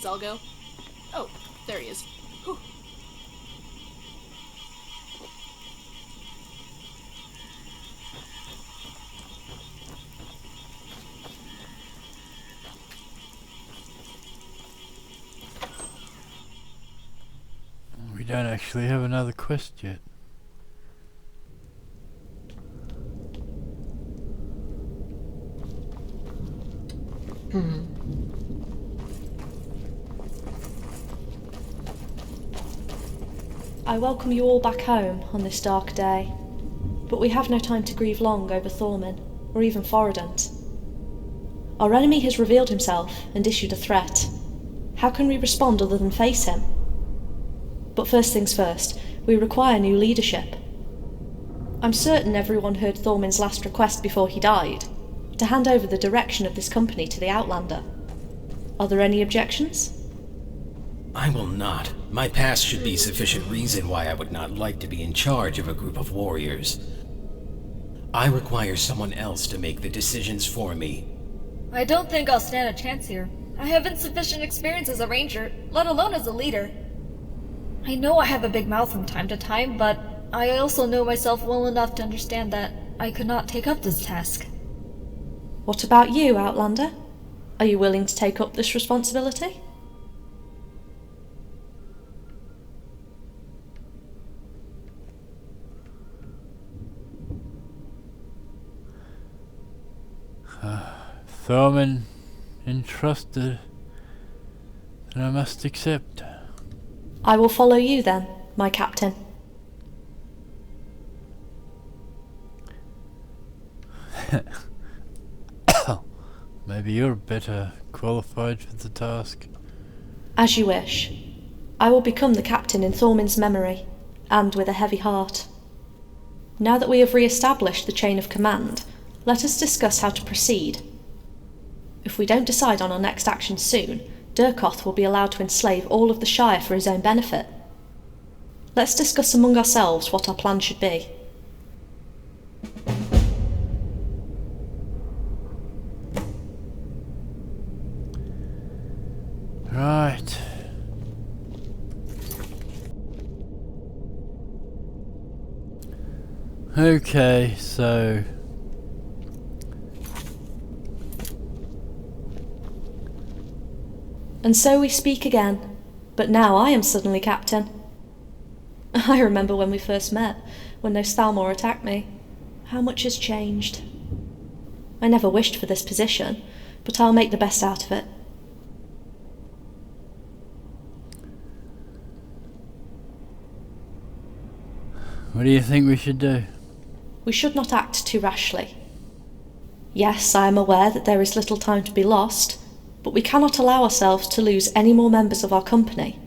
I'll go. Oh, there he is. Whew. We don't actually have another quest yet. I welcome you all back home on this dark day, but we have no time to grieve long over Thorman, or even Foradant. Our enemy has revealed himself and issued a threat. How can we respond other than face him? But first things first, we require new leadership. I'm certain everyone heard Thorman's last request before he died, to hand over the direction of this company to the Outlander. Are there any objections? I will not. My past should be sufficient reason why I would not like to be in charge of a group of warriors. I require someone else to make the decisions for me. I don't think I'll stand a chance here. I have insufficient experience as a ranger, let alone as a leader. I know I have a big mouth from time to time, but I also know myself well enough to understand that I could not take up this task. What about you, Outlander? Are you willing to take up this responsibility? Thorman entrusted, and I must accept. I will follow you then, my captain. Maybe you're better qualified for the task. As you wish. I will become the captain in Thorman's memory, and with a heavy heart. Now that we have re-established the chain of command, let us discuss how to proceed. If we don't decide on our next action soon, Durkoth will be allowed to enslave all of the Shire for his own benefit. Let's discuss among ourselves what our plan should be. Right. Okay, so And so we speak again, but now I am suddenly captain. I remember when we first met, when those Thalmor attacked me. How much has changed. I never wished for this position, but I'll make the best out of it. what do you think we should do? We should not act too rashly. Yes, I am aware that there is little time to be lost, but we cannot allow ourselves to lose any more members of our company.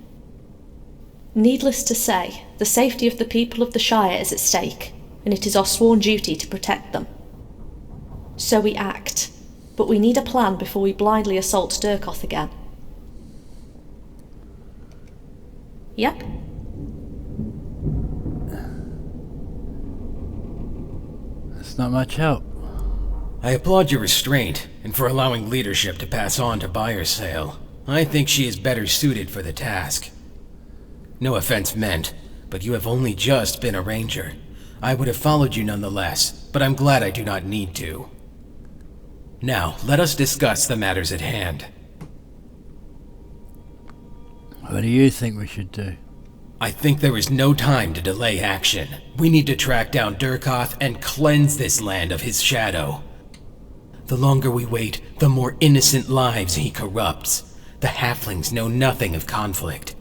Needless to say, the safety of the people of the Shire is at stake, and it is our sworn duty to protect them. So we act, but we need a plan before we blindly assault Durkoth again. Yep. That's not much help. I applaud your restraint, and for allowing leadership to pass on to Byersale. I think she is better suited for the task. No offense meant, but you have only just been a ranger. I would have followed you nonetheless, but I'm glad I do not need to. Now, let us discuss the matters at hand. What do you think we should do? I think there is no time to delay action. We need to track down Durkoth and cleanse this land of his shadow. The longer we wait, the more innocent lives he corrupts. The halflings know nothing of conflict.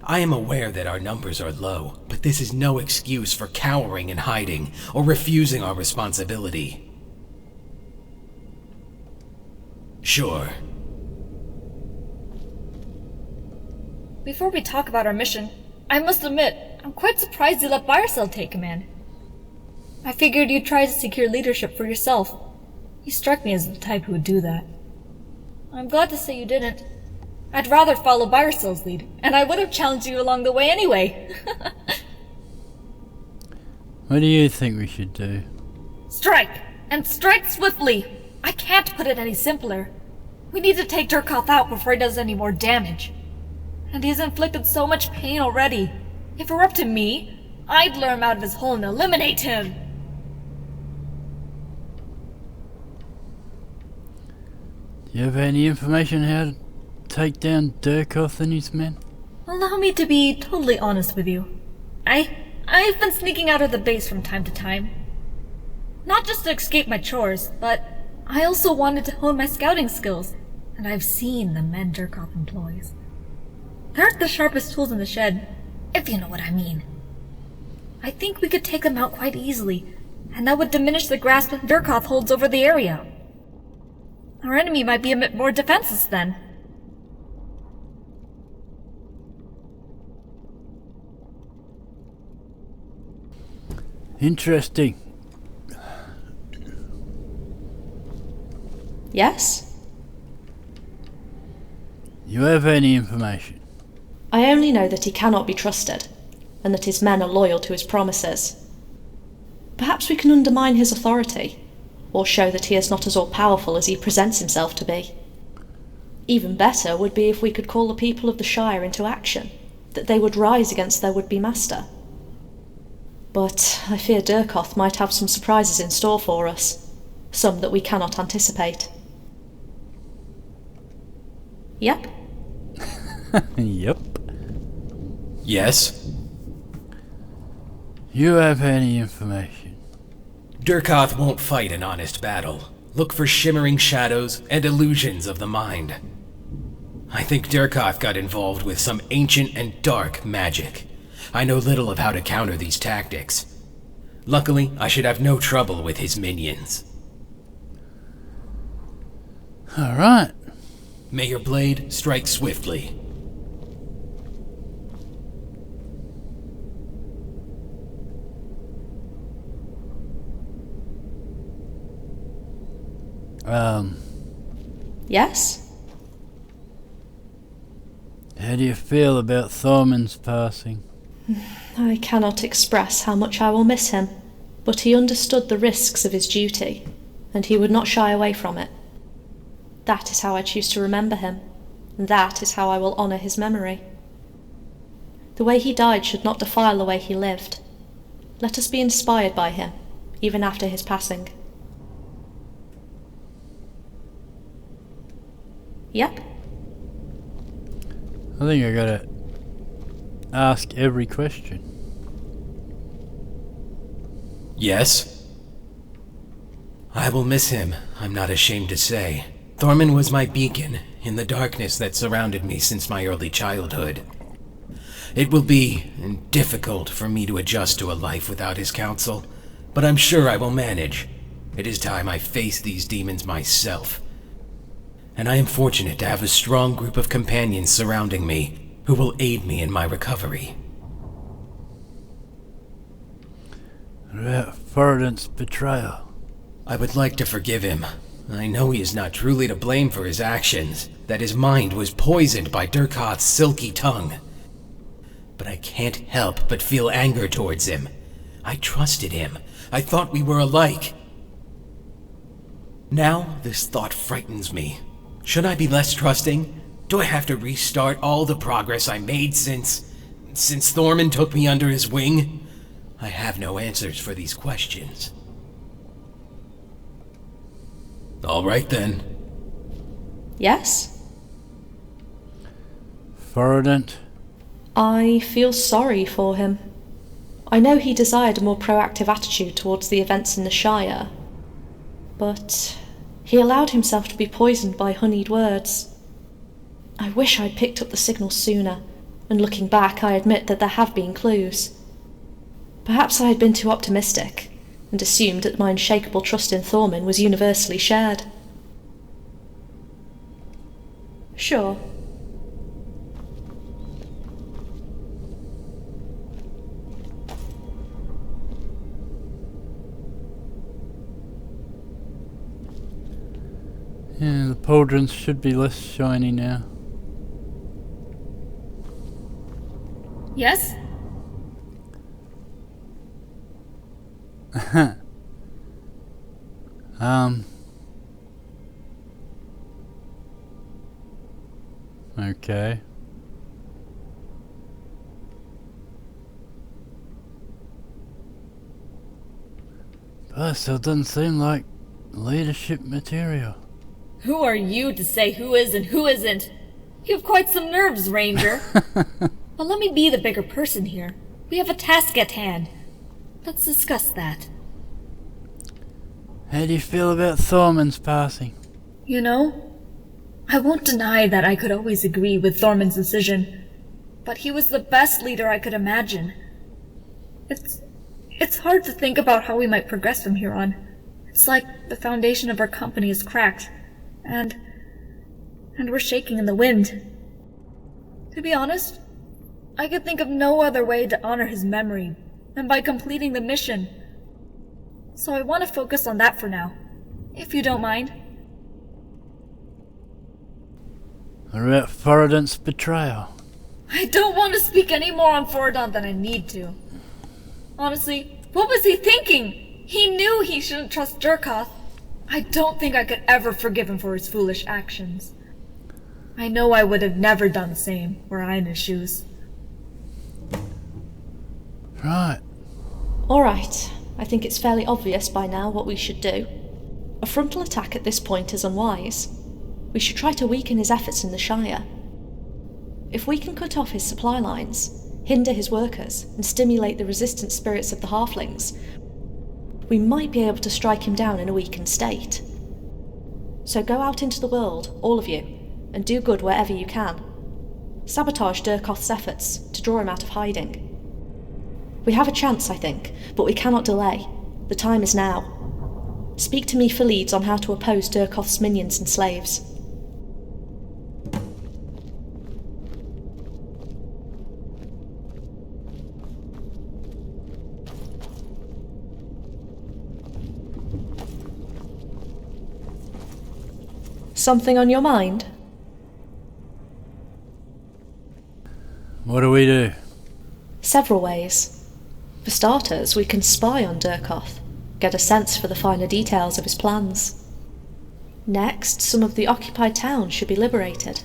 I am aware that our numbers are low, but this is no excuse for cowering and hiding, or refusing our responsibility. Sure. Before we talk about our mission, I must admit, I'm quite surprised you let Byersale take command. I figured you'd try to secure leadership for yourself. You struck me as the type who would do that. I'm glad to say you didn't. I'd rather follow Byersale's lead, and I would have challenged you along the way anyway. What do you think we should do? Strike! And strike swiftly! I can't put it any simpler. We need to take Durkoth out before he does any more damage. And he's inflicted so much pain already. If it were up to me, I'd lure him out of his hole and eliminate him. Do you have any information how to take down Durkoth and his men? Allow me to be totally honest with you. I've been sneaking out of the base from time to time. Not just to escape my chores, but I also wanted to hone my scouting skills, and I've seen the men Durkoth employs. They aren't the sharpest tools in the shed, if you know what I mean. I think we could take them out quite easily, and that would diminish the grasp Durkoth holds over the area. Our enemy might be a bit more defenseless then. Interesting. Yes? You have any information? I only know that he cannot be trusted, and that his men are loyal to his promises. Perhaps we can undermine his authority, or show that he is not as all-powerful as he presents himself to be. Even better would be if we could call the people of the Shire into action, that they would rise against their would-be master. But I fear Durkoth might have some surprises in store for us, some that we cannot anticipate. Yep. Yep. Yes? You have any information? Durkoth won't fight an honest battle. Look for shimmering shadows and illusions of the mind. I think Durkoth got involved with some ancient and dark magic. I know little of how to counter these tactics. Luckily, I should have no trouble with his minions. Alright. May your blade strike swiftly. Yes? How do you feel about Thorman's passing? I cannot express how much I will miss him, but he understood the risks of his duty, and he would not shy away from it. That is how I choose to remember him, and that is how I will honour his memory. The way he died should not defile the way he lived. Let us be inspired by him, even after his passing. Yep. I think I gotta ask every question. Yes? I will miss him, I'm not ashamed to say. Thorman was my beacon in the darkness that surrounded me since my early childhood. It will be difficult for me to adjust to a life without his counsel, but I'm sure I will manage. It is time I face these demons myself. And I am fortunate to have a strong group of companions surrounding me who will aid me in my recovery. What about Foradant's betrayal? I would like to forgive him. I know he is not truly to blame for his actions, that his mind was poisoned by Durkoth's silky tongue. But I can't help but feel anger towards him. I trusted him. I thought we were alike. Now this thought frightens me. Should I be less trusting? Do I have to restart all the progress I made since Thorman took me under his wing? I have no answers for these questions. All right then. Yes? Foradant? I feel sorry for him. I know he desired a more proactive attitude towards the events in the Shire, but he allowed himself to be poisoned by honeyed words. I wish I'd picked up the signal sooner, and looking back I admit that there have been clues. Perhaps I had been too optimistic, and assumed that my unshakable trust in Thorman was universally shared. Sure. Yeah, the pauldrons should be less shiny now. Yes? Okay. But it still doesn't seem like leadership material. Who are you to say who is and who isn't? You have quite some nerves, Ranger. But let me be the bigger person here. We have a task at hand. Let's discuss that. How do you feel about Thorman's passing? You know, I won't deny that I could always agree with Thorman's decision, but he was the best leader I could imagine. It's hard to think about how we might progress from here on. It's like the foundation of our company is cracked, and we're shaking in the wind. To be honest, I could think of no other way to honor his memory than by completing the mission. So I want to focus on that for now, if you don't mind. What about Foradant's betrayal? I don't want to speak any more on Foradant than I need to. Honestly, what was he thinking? He knew he shouldn't trust Durkoth. I don't think I could ever forgive him for his foolish actions. I know I would have never done the same were I in his shoes. Right. Alright, I think it's fairly obvious by now what we should do. A frontal attack at this point is unwise. We should try to weaken his efforts in the Shire. If we can cut off his supply lines, hinder his workers, and stimulate the resistant spirits of the halflings, we might be able to strike him down in a weakened state. So go out into the world, all of you, and do good wherever you can. Sabotage Durkoth's efforts to draw him out of hiding. We have a chance, I think, but we cannot delay. The time is now. Speak to me for leads on how to oppose Durkoth's minions and slaves. Something on your mind? What do we do? Several ways. For starters, we can spy on Durkoth, get a sense for the finer details of his plans. Next, some of the occupied towns should be liberated,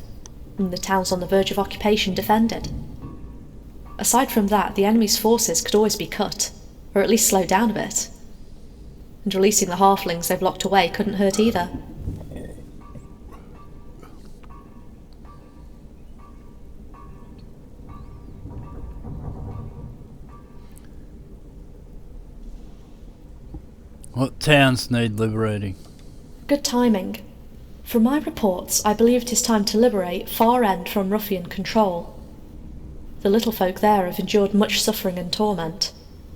and the towns on the verge of occupation defended. Aside from that, the enemy's forces could always be cut, or at least slowed down a bit. And releasing the halflings they've locked away couldn't hurt either. What towns need liberating? Good timing. From my reports, I believe it is time to liberate Far End from ruffian control. The little folk there have endured much suffering and torment.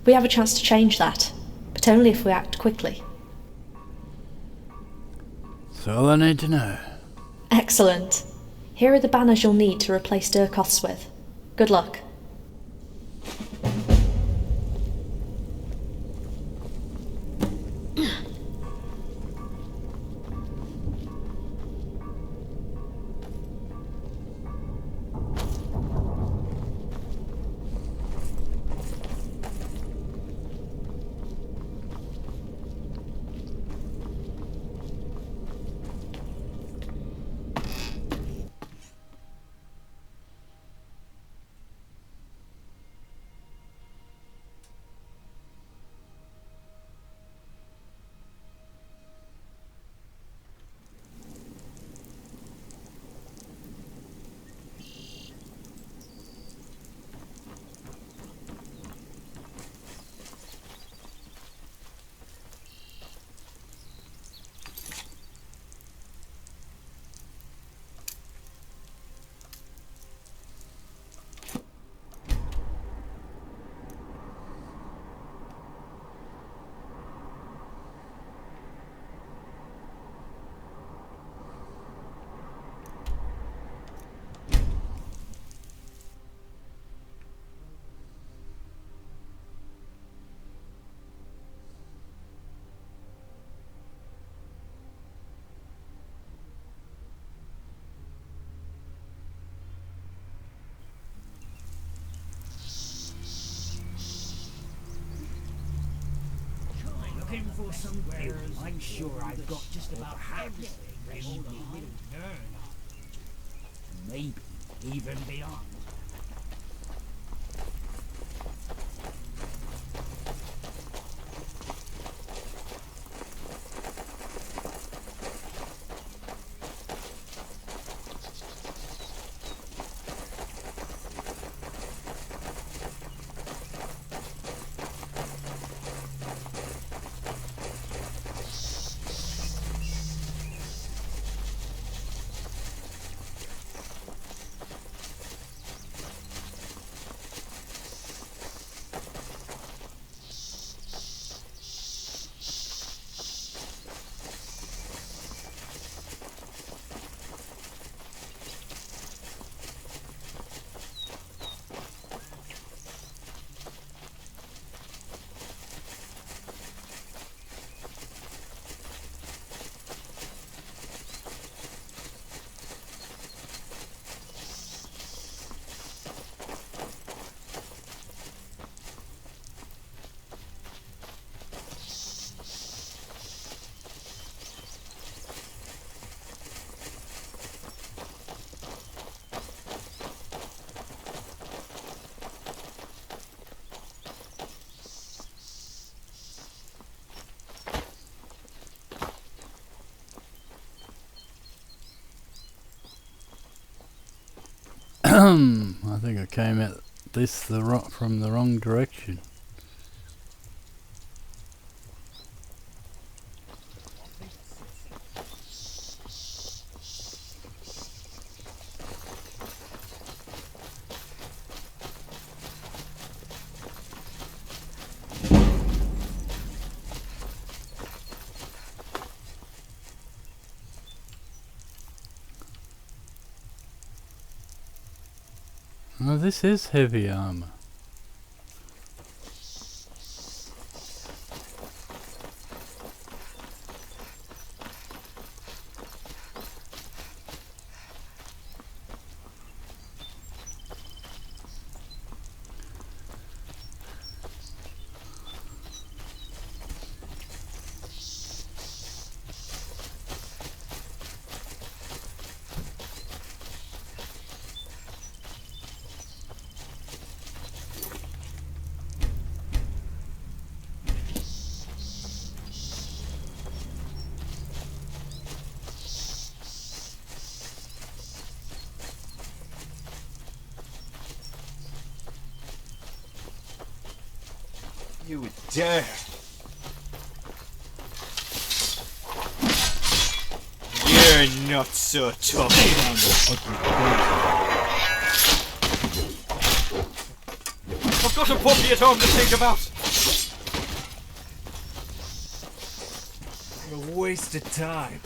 We have a chance to change that, but only if we act quickly. That's all I need to know. Excellent. Here are the banners you'll need to replace Durkoth's with. Good luck. Looking for some beers. I'm sure I've got just about everything they need me to learn on. Maybe even beyond. I think I came at this from the wrong direction. Oh, this is heavy armor. You would dare! You're not so tough. I've got a puppy at home to think about! A waste of time.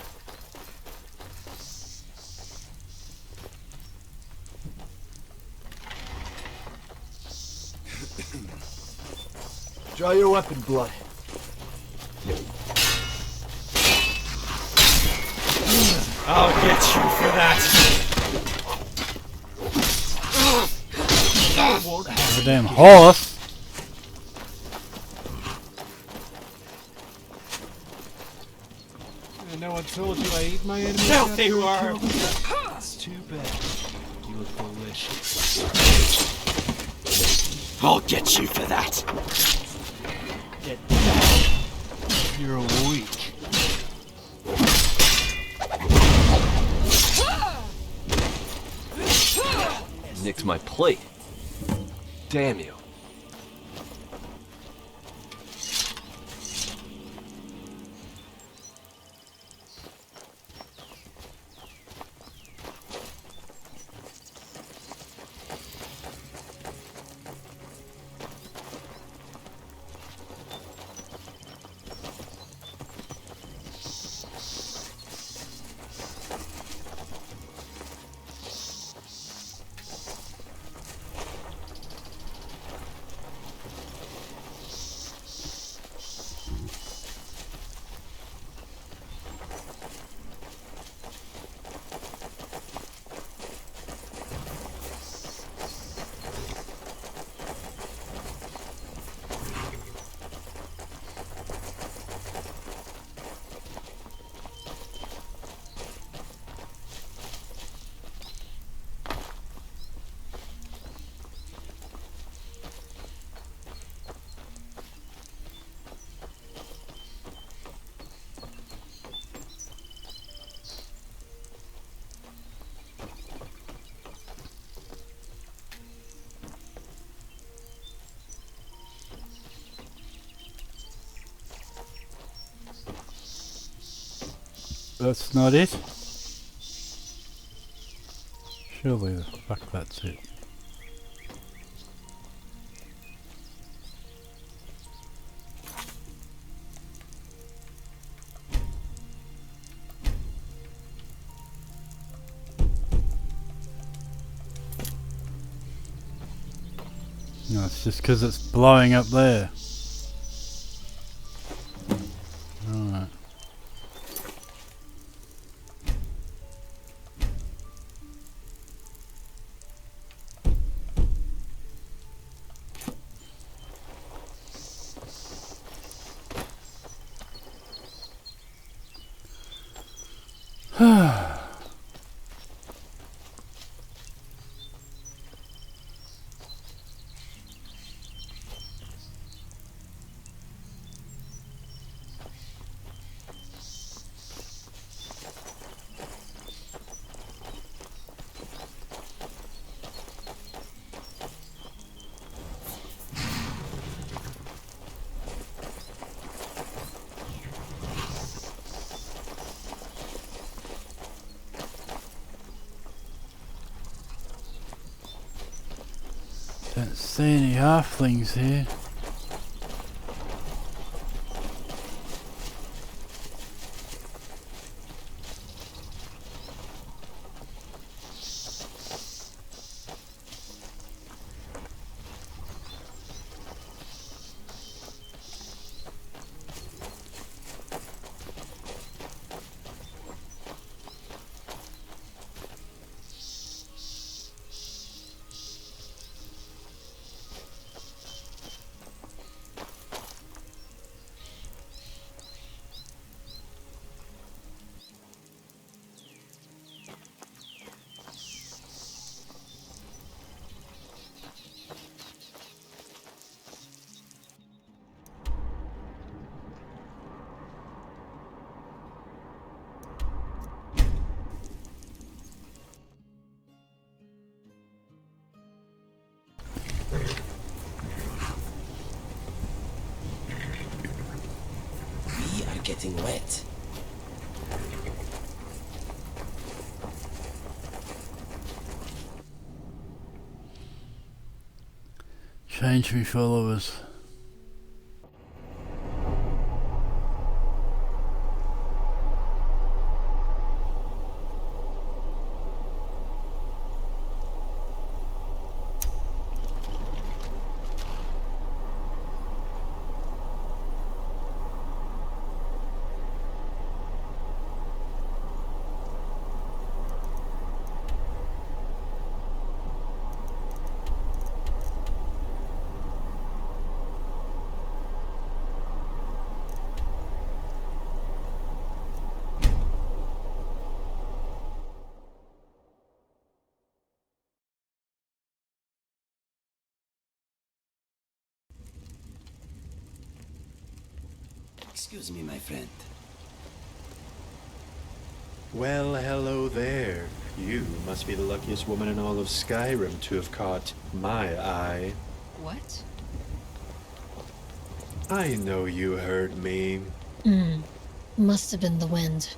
Draw your weapon, Blood. I'll get you for that. The damn horse! No one told you I eat my enemies. Filthy worm! It's too bad. You look delicious. I'll get you for that. Get down. You're weak. Nicked my plate. Damn you. That's not it? Surely the fuck that's it. No, it's just because it's blowing up there. Alright. Don't see any halflings here. We are getting wet. Change me followers. Excuse me, my friend. Well, hello there. You must be the luckiest woman in all of Skyrim to have caught my eye. What? I know you heard me. Must have been the wind.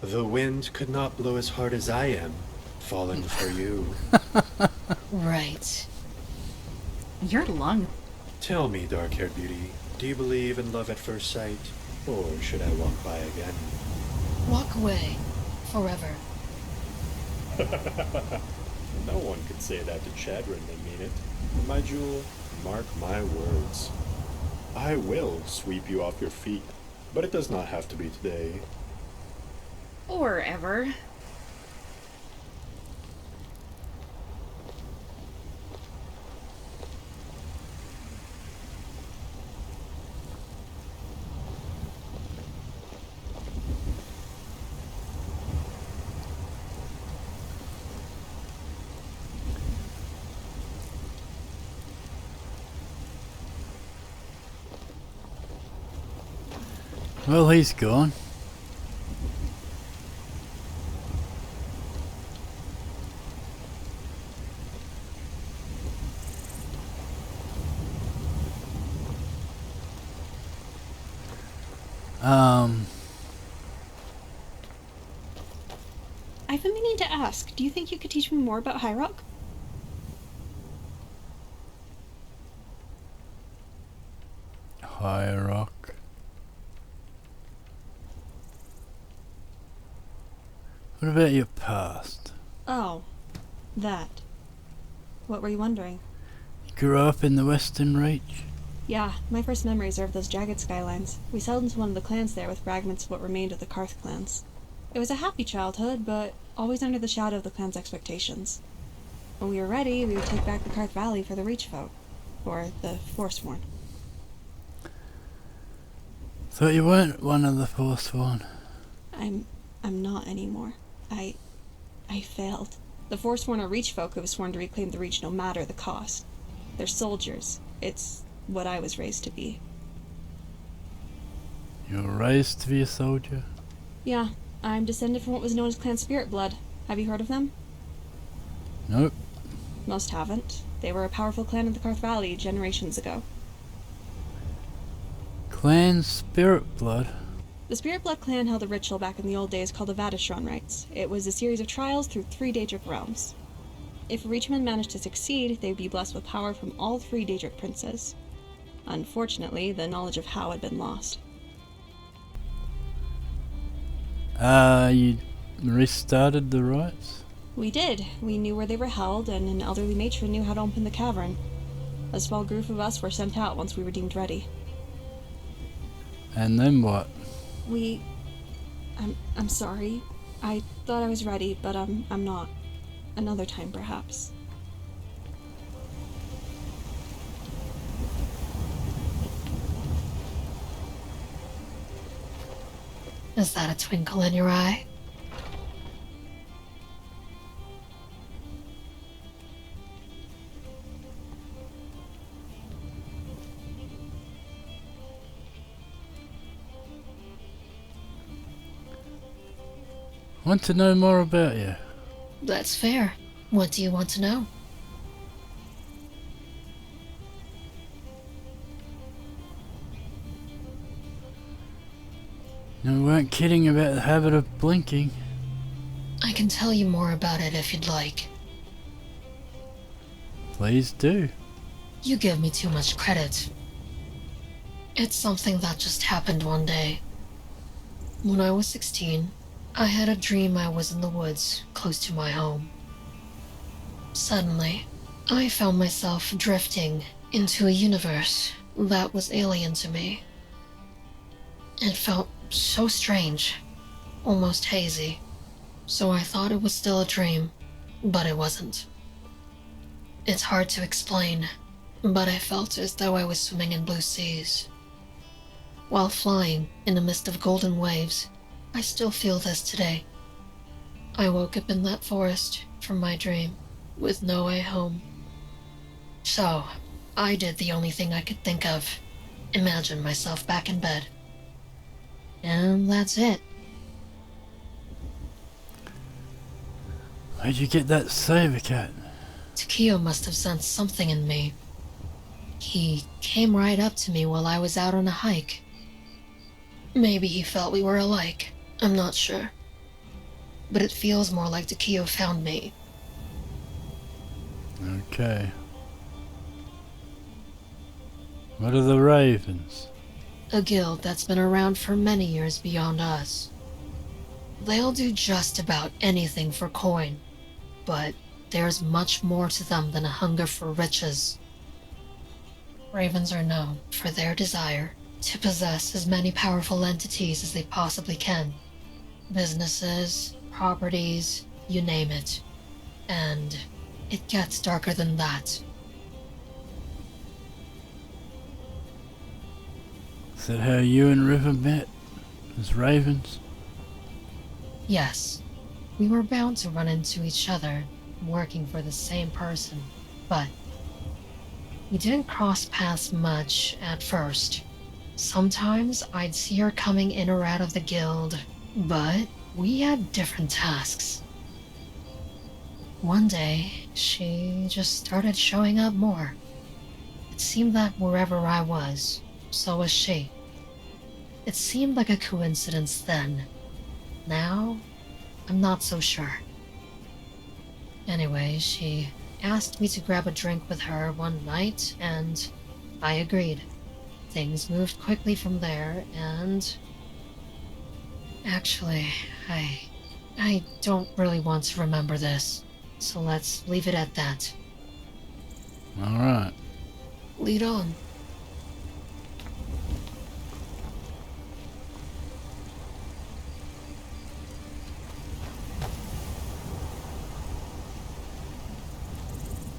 The wind could not blow as hard as I am, falling for you. Right. Your lung. Tell me, dark-haired beauty, do you believe in love at first sight? Or should I walk by again? Walk away. Forever. No one could say that to Chadron and mean it. My jewel, mark my words. I will sweep you off your feet, but it does not have to be today. Or ever. Well, he's gone. mean to ask, do you think you could teach me more about High Rock? High Rock. What about your past? Oh, that. What were you wondering? You grew up in the Western Reach? Yeah, my first memories are of those jagged skylines. We settled into one of the clans there with fragments of what remained of the Karth clans. It was a happy childhood, but always under the shadow of the clan's expectations. When we were ready, we would take back the Karth Valley for the Reach folk, or the Forsworn. Thought you weren't one of the Forsworn. I'm not anymore. I failed. The Forsworn are Reach folk who have sworn to reclaim the Reach no matter the cost. They're soldiers. It's what I was raised to be. You were raised to be a soldier? Yeah, I'm descended from what was known as Clan Spirit Blood. Have you heard of them? Nope. Most haven't. They were a powerful clan in the Karth Valley generations ago. Clan Spirit Blood? The Spirit Blood clan held a ritual back in the old days called the Vadishran Rites. It was a series of trials through 3 Daedric realms. If a Reachman managed to succeed, they would be blessed with power from all 3 Daedric princes. Unfortunately, the knowledge of how had been lost. You restarted the rites? We did. We knew where they were held, and an elderly matron knew how to open the cavern. A small group of us were sent out once we were deemed ready. And then what? I'm sorry. I thought I was ready, but I'm not. Another time, perhaps. Is that a twinkle in your eye? Want to know more about you? That's fair. What do you want to know? You weren't kidding about the habit of blinking. I can tell you more about it if you'd like. Please do. You give me too much credit. It's something that just happened one day. When I was 16, I had a dream I was in the woods, close to my home. Suddenly, I found myself drifting into a universe that was alien to me. It felt so strange, almost hazy, so I thought it was still a dream, but it wasn't. It's hard to explain, but I felt as though I was swimming in blue seas. While flying in the midst of golden waves, I still feel this today. I woke up in that forest from my dream, with no way home. So, I did the only thing I could think of. Imagine myself back in bed. And that's it. Where'd you get that saber cat? Takeo must have sensed something in me. He came right up to me while I was out on a hike. Maybe he felt we were alike. I'm not sure. But it feels more like Takeo found me. Okay. What are the Ravens? A guild that's been around for many years beyond us. They'll do just about anything for coin, but there's much more to them than a hunger for riches. Ravens are known for their desire to possess as many powerful entities as they possibly can. Businesses, properties, you name it. And it gets darker than that. Is that how you and River met? As ravens? Yes, we were bound to run into each other, working for the same person, but we didn't cross paths much at first. Sometimes I'd see her coming in or out of the guild, but we had different tasks. One day, she just started showing up more. It seemed that wherever I was, so was she. It seemed like a coincidence then. Now, I'm not so sure. Anyway, she asked me to grab a drink with her one night, and I agreed. Things moved quickly from there, and... Actually, I don't really want to remember this, so let's leave it at that. Alright. Lead on.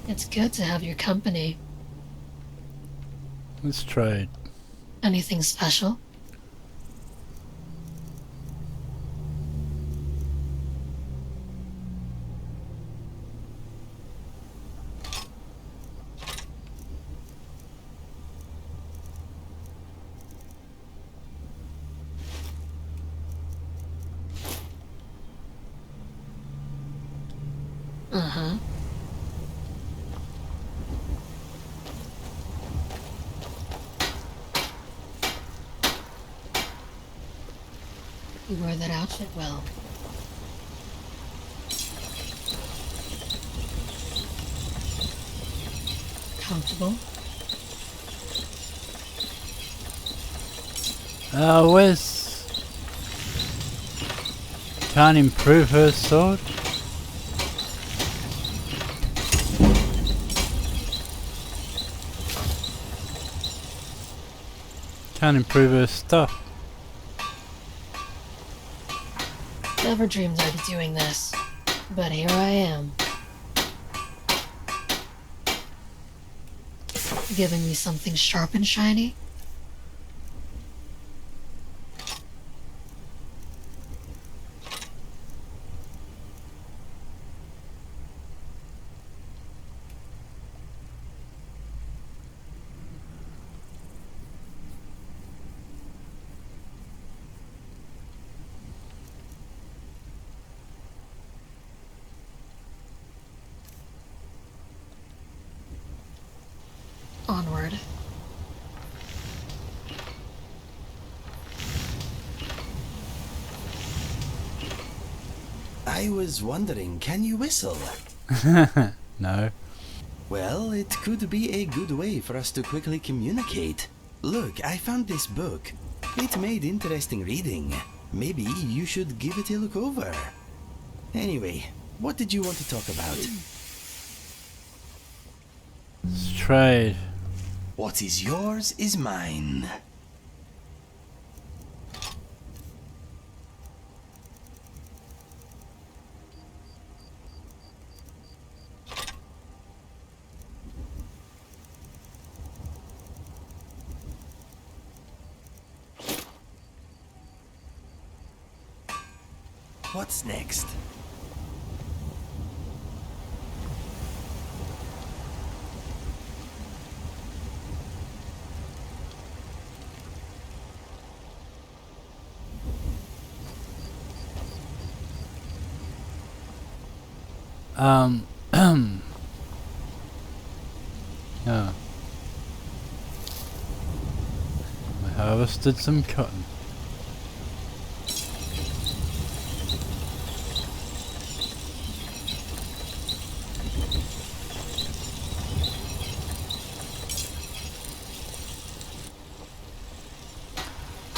It's good to have your company. Let's trade. Anything special? Uh-huh. You wear that outfit well. Comfortable? Where's... Can't improve her sword? Can't improve her stuff. Never dreamed I'd be doing this, but here I am. Giving me something sharp and shiny? Onward. I was wondering, can you whistle? No. Well, it could be a good way for us to quickly communicate. Look, I found this book. It made interesting reading. Maybe you should give it a look over. Anyway, what did you want to talk about? Let's trade. What is yours is mine. What's next? Yeah. I harvested some cotton.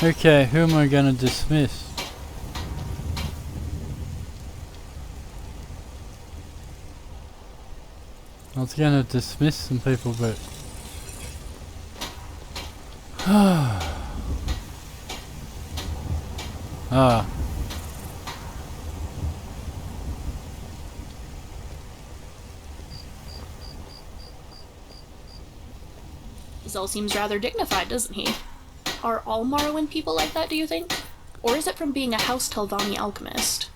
Okay, who am I gonna dismiss? I was gonna dismiss some people, but... Ah. Zell seems rather dignified, doesn't he? Are all Morrowind people like that, do you think? Or is it from being a House Telvanni alchemist?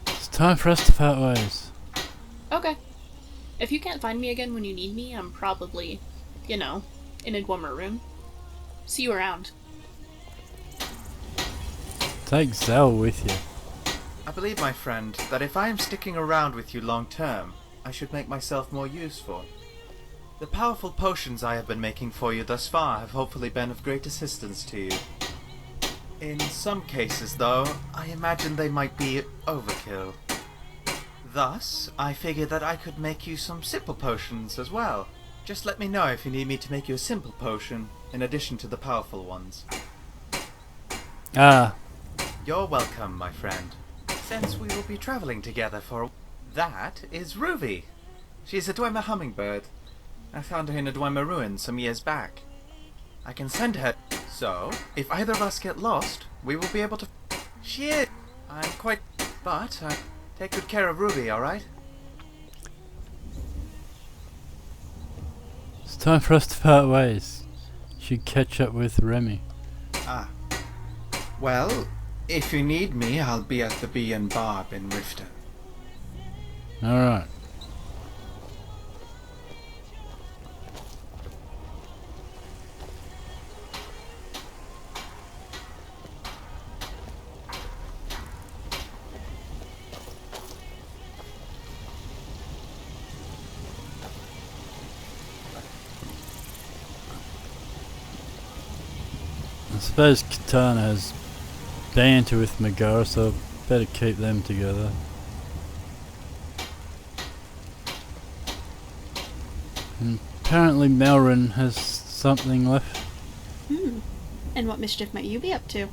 It's time for us to part ways. Okay. If you can't find me again when you need me, I'm probably, you know, in a warmer room. See you around. Take Zell with you. I believe, my friend, that if I am sticking around with you long term, I should make myself more useful. The powerful potions I have been making for you thus far have hopefully been of great assistance to you. In some cases, though, I imagine they might be overkill. Thus, I figured that I could make you some simple potions as well. Just let me know if you need me to make you a simple potion, in addition to the powerful ones. Ah. You're welcome, my friend. Since we will be traveling together for... That is Ruby. She's a Dwemer hummingbird. I found her in a Dwemer ruin some years back. I can send her... So, if either of us get lost, we will be able to... She is... I'm quite... But, take good care of Ruby, alright? It's time for us to part ways. Should catch up with Remy. Ah. Well, if you need me, I'll be at the Bee and Barb in Riften. Alright. I suppose Katana has banter with Megara, so better keep them together. And apparently Melrin has something left. And what mischief might you be up to?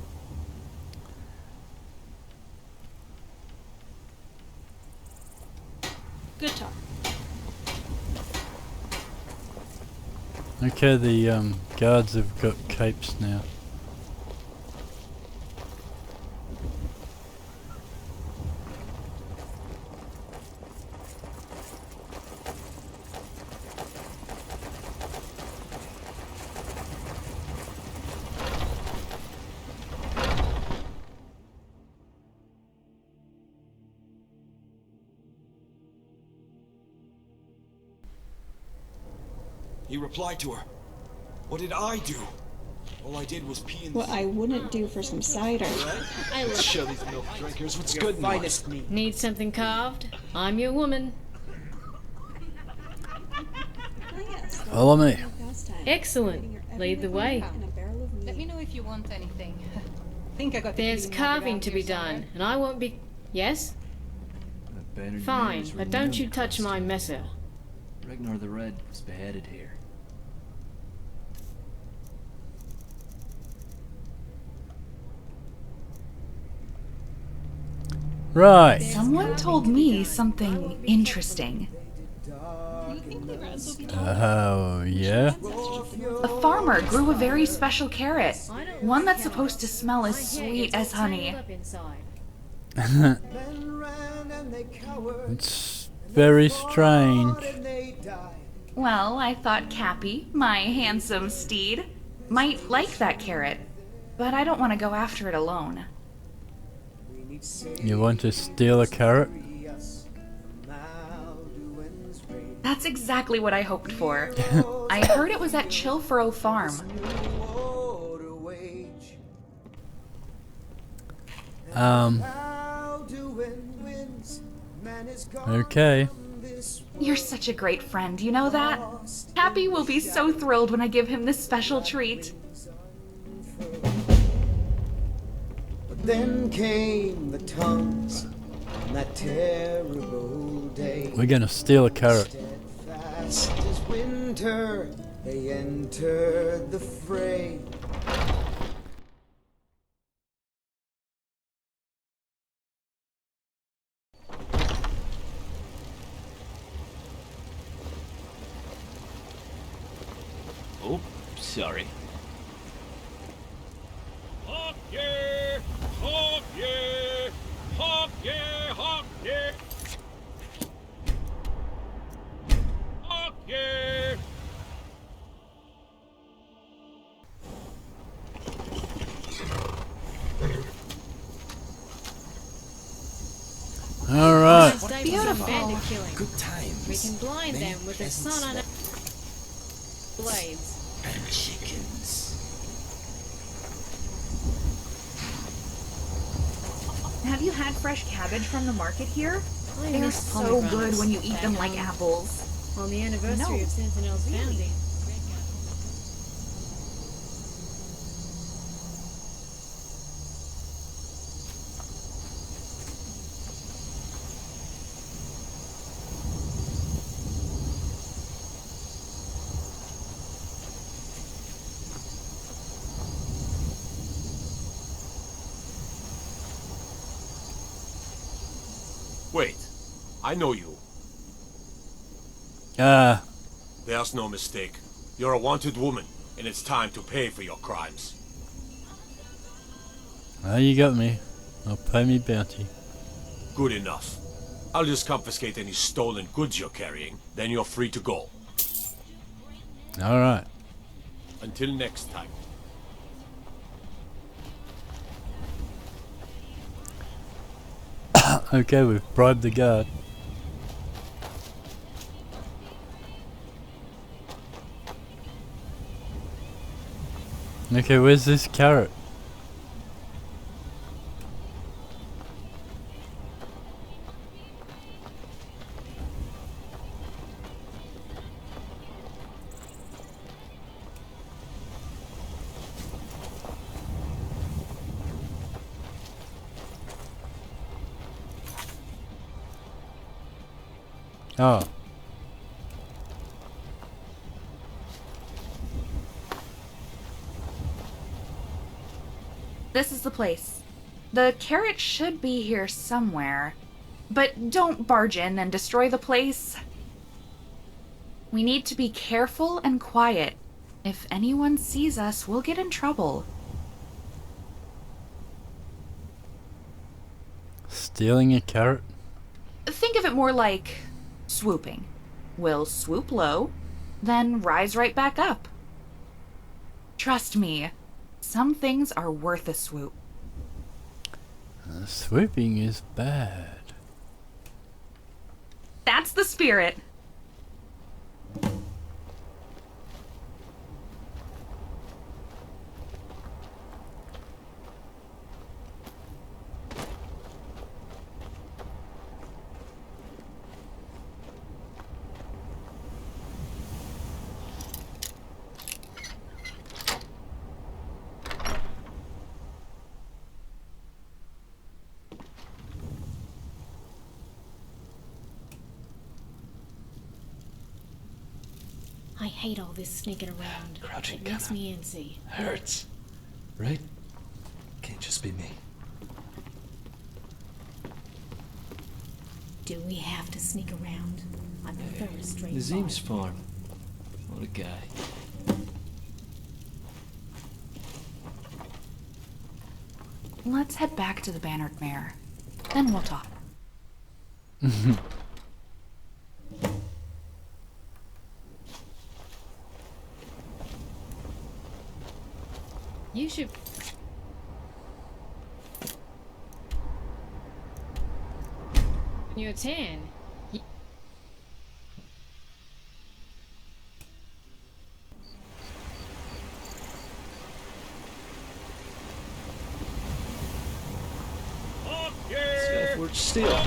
Good talk. Okay, the guards have got capes now. He replied to her. What did I do? All I did was pee in What I wouldn't do for some cider. I love show these milk drinkers what's good in life. Need something carved? I'm your woman. Follow me. Excellent. Lead the way. Let me know if you want anything. Think I got There's carving to be done, and I won't be... Yes? Fine, but don't you touch my messer. Ragnar the Red was beheaded here. Right. Someone told me something interesting. Oh, yeah? A farmer grew a very special carrot. One that's supposed to smell as sweet as honey. It's very strange. Well, I thought Cappy, my handsome steed, might like that carrot. But I don't want to go after it alone. You want to steal a carrot? That's exactly what I hoped for. I heard it was at Chilfaro Farm. Okay. You're such a great friend, you know that? Cappy will be so thrilled when I give him this special treat. Then came the tongues on that terrible day. We're gonna steal a carrot. Fast as winter, they entered the fray. Oh, sorry. Hawk yeah! Hawk yeah! Hawk yeah! Hawk yeah! Hawk yeah! Alright. Beautiful. Good times. We can blind them with the sun on our blades. And chickens. Have you had fresh cabbage from the market here? I They're miss so good pomegranates when you eat back them like home. apples. On the anniversary No, of Sentinel's really. founding. Wait, I know you. There's no mistake. You're a wanted woman, and it's time to pay for your crimes. Well, you got me. I'll pay me bounty. Good enough. I'll just confiscate any stolen goods you're carrying, then you're free to go. Alright. Until next time. Okay, we've bribed the guard. Okay, where's this carrot? Oh. This is the place. The carrot should be here somewhere. But don't barge in and destroy the place. We need to be careful and quiet. If anyone sees us, we'll get in trouble. Stealing a carrot? Think of it more like swooping. We'll swoop low, then rise right back up. Trust me, some things are worth a swoop. Swooping is bad. That's the spirit. I hate all this sneaking around. Crouching It makes kinda me antsy. hurts. Right? Can't just be me. Do we have to sneak around? I prefer a straight Nazim's line. farm. What a guy. Let's head back to the Bannered Mare. Then we'll talk. You should... You're 10. Skyforge steel.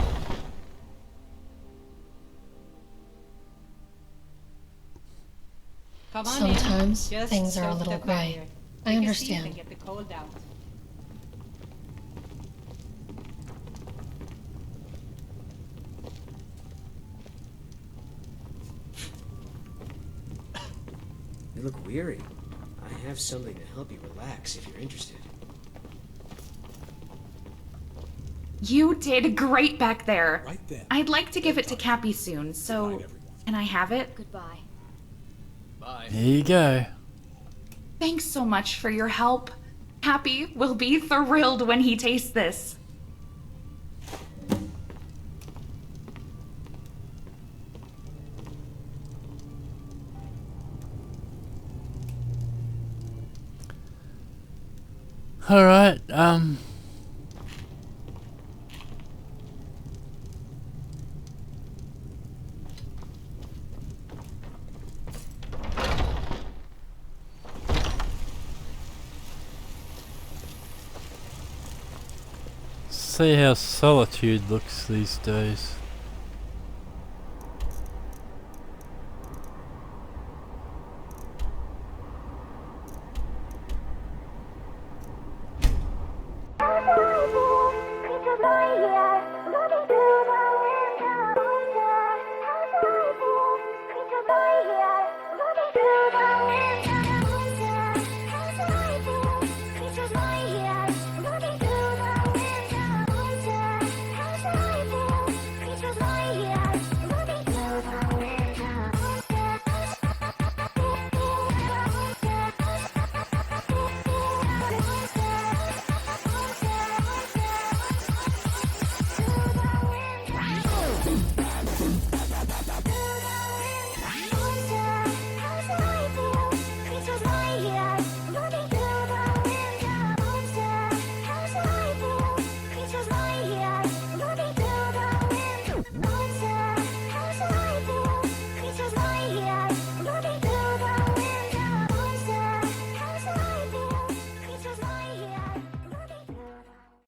Come on Sometimes in. Just things are a soak little the gray. fire. I Take a seat understand. and get the cold out. You look weary. I have something to help you relax if you're interested. You did great back there. Right then. I'd like to give it to Cappy soon, so can I have it? Goodbye. Bye. Here you go. Thanks so much for your help. Cappy will be thrilled when he tastes this. Alright, see how Solitude looks these days.